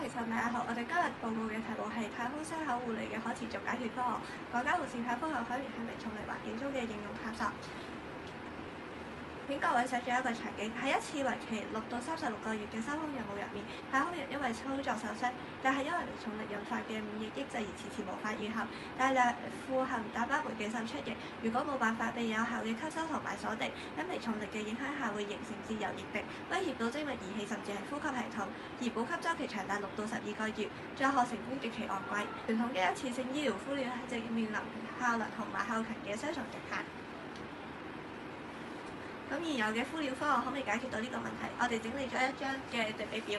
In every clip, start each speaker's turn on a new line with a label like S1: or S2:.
S1: 其實大家好，我哋今日報告嘅題目係太空西口護理嘅可持續解決方案，國家無線太空後海綿係微重力環境中嘅應用探索。請各位寫住一個場景，喺一次為期6到36個月嘅深空任務入面，太空人因為操作受傷，但係因為微重力引發嘅免疫抑制而遲遲無法愈合，大量富含蛋白酶嘅滲出液，如果冇辦法被有效嘅吸收同埋鎖定，喺微重力嘅影響下會形成自由液滴，威脅到精密儀器甚至係呼吸系統，而補給週期長達6到12個月，載荷成本極其昂貴，傳統嘅一次性醫療敷料正面臨效能同埋後勤嘅雙重極限。咁現有嘅敷料方案可唔可以解決到呢個問題？我哋整理咗一張嘅對比表，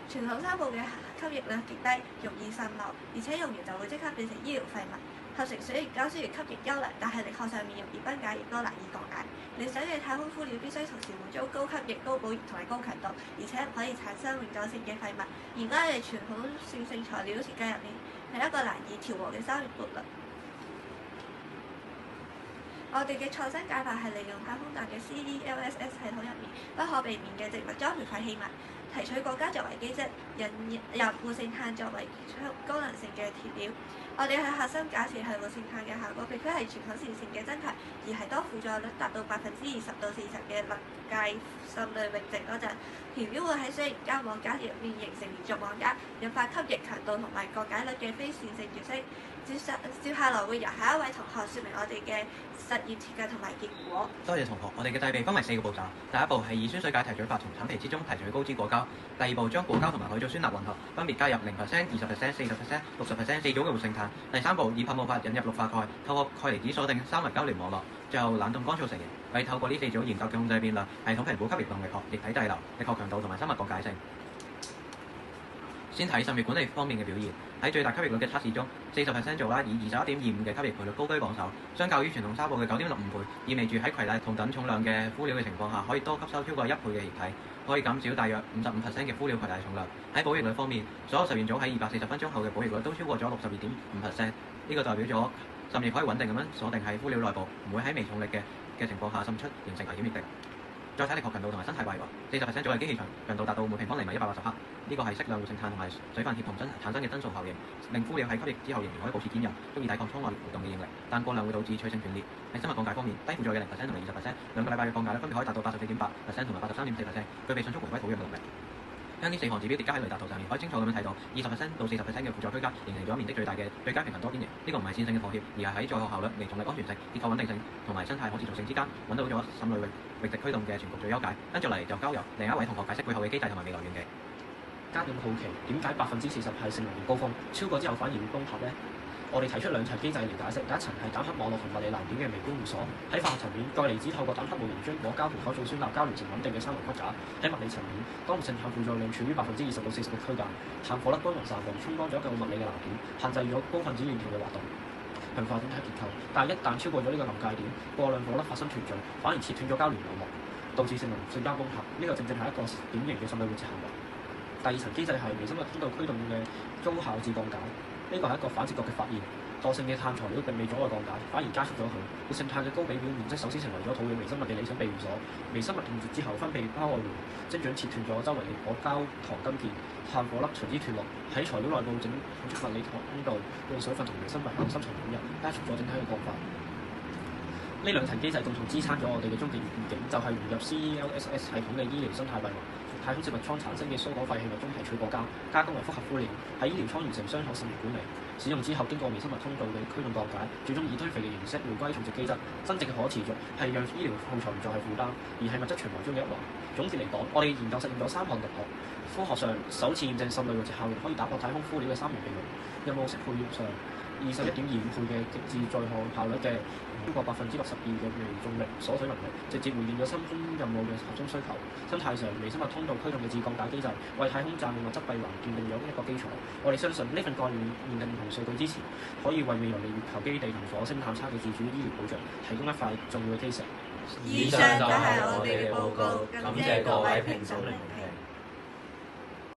S1: 傳統紗布嘅吸液量極低，容易滲漏，而且用完就會即刻變成醫療廢物。合成水凝膠雖然吸液優良，但係力學上面容易崩解，亦都難以降解。理想嘅太空敷料必須同時滿足高吸液、高保熱同埋高強度，而且唔可以產生永久性嘅廢物。而家嘅傳統線性材料設計入面係一個難以調和嘅三元悖論。我哋嘅創新解法係利用太空站嘅 CELSS 系統入面不可避免嘅植物裝培廢棄物，提取國家作為基質，引入活性炭作為功能性嘅鐵料。我哋喺核心假設係活性炭嘅效果並非係傳統線性嘅增強，而係當輔助率達到20%到40%嘅臨界滲濾閾值嗰陣，條料會喺水凝膠網架入面形成連續網架，引發吸液強度同埋降解率嘅非線性調升。接下來會由下一位同學説明我哋嘅實驗設計同埋結果。
S2: 多謝同學，我哋嘅製備分為4個步驟。第一步係以酸水解提取法從橙皮之中提取高脂果膠。第二步將果膠同埋海藻酸鈉混合，分別加入0%、20%、40%、60%四組嘅活性炭。第三步以噴霧法引入氯化鈣，透過鈣離子鎖定三維交聯網絡，最後冷凍乾燥成型。我哋透過呢4組研究嘅控制變量、系統評估吸液動力學、液體滯留、力學強度同埋生物降解性。先睇滲液管理方面嘅表現。喺最大吸液率嘅測試中，40% 做啦，以21.25嘅吸液倍率高居榜首，相較於傳統紗布嘅9.65倍，意味住喺攜帶同等重量嘅敷料嘅情況下，可以多吸收超過1倍嘅液體，可以減少大約55%嘅敷料攜帶重量。喺保液率方面，所有實驗組喺240分鐘後嘅保液率都超過咗62.5%，呢個代表咗滲液可以穩定咁樣鎖定喺敷料內部，唔會喺微重力嘅情況下滲出，形成危險液滴。再睇力學強度同埋生態壞壞，40% 組嘅機器強度達到每平方厘米180克，呢個係適量活性炭同埋水分協同產生嘅增數效應，令敷料喺吸液之後仍然可以保持堅韌，足以抵抗艙內活動嘅應力，但過量會導致脆性斷裂。喺生物降解方面，低負載嘅0%同埋20%，兩個禮拜嘅降解率分別可以達到84.8%同埋83.4%，具備迅速回歸土壤嘅能力。將呢4項指標疊加喺雷達圖上面，可以清楚咁樣睇到20%到40%嘅輔助區間形成咗面積最大嘅最佳平衡多邊形。呢個唔係線性嘅妥協，而係喺載荷效率、微重力安全性、結構穩定性同埋生態可持續性之間揾到咗滲濾閾值驅動嘅全局最優解。跟住嚟就交由另一位同學解釋背後嘅機制同埋未來願景。
S3: 家長好奇點解40%係性能源高峰，超過之後反而會崩塌呢？我哋提出兩層機制嚟解釋，第一層係蛋白網絡同物理藍點嘅微觀互鎖。喺化學層面，鈣離子透過蛋白模型將果膠同海藻酸鈉交聯成穩定嘅三維骨架。喺物理層面，當活性炭負載量處於20%到40%嘅區間，炭火粒均勻散佈，充當咗一個物理嘅藍點，限制咗高分子鏈條嘅滑動，強化整體結構。但係一旦超過咗呢個臨界點，過量火粒發生團聚，反而切斷咗交聯網絡，導致性能性交崩塌。呢個正正係一個典型嘅滲濾閾值行為。第二層機制係微生物通道驅動嘅高效自降解。呢個係一個反直覺嘅發現，惰性嘅碳材料並未阻礙降解，反而加速咗佢。活性炭嘅高比表面積首先成為咗土壤微生物嘅理想庇護所。微生物斷絕之後，分泌胞外源精準切斷咗周圍嘅果膠糖根鍵，炭火粒隨之脫落。喺材料內部整出物理通道，用水分同微生物向深層引入，加速咗整體嘅降化。呢兩層機制共同支撐咗我哋嘅終極願景，就係融入 CELSS 系統嘅醫療生態閉環。太空食物艙產生嘅疏導廢棄物中提取果膠，加工為複合敷料，喺醫療艙完成雙向滲液管理。使用之後，經過微生物通道嘅驅動降解，最終以堆肥嘅形式回歸重植基質。真正嘅可持續係讓醫療耗材唔再係負擔，而係物質循環中嘅一環。總結嚟講，我哋研究實驗咗3項力學、科學上首次驗證滲濾閾值效應可以打破太空敷料嘅三元定律。任務適配上21.25倍嘅極致載荷效率嘅超過62%嘅微重力鎖水能力，直接回應咗深空任務嘅核心需求。生態上，微生物通道驅動嘅自降解機制，為太空站嘅物質閉環奠定咗一個基礎。我哋相信呢份概念奠定同數據支持，可以為未來嘅月球基地同火星探測嘅自主醫療保障提供一塊重要嘅基石。
S1: 以上就係我哋嘅報告，感謝各位評審聆聽。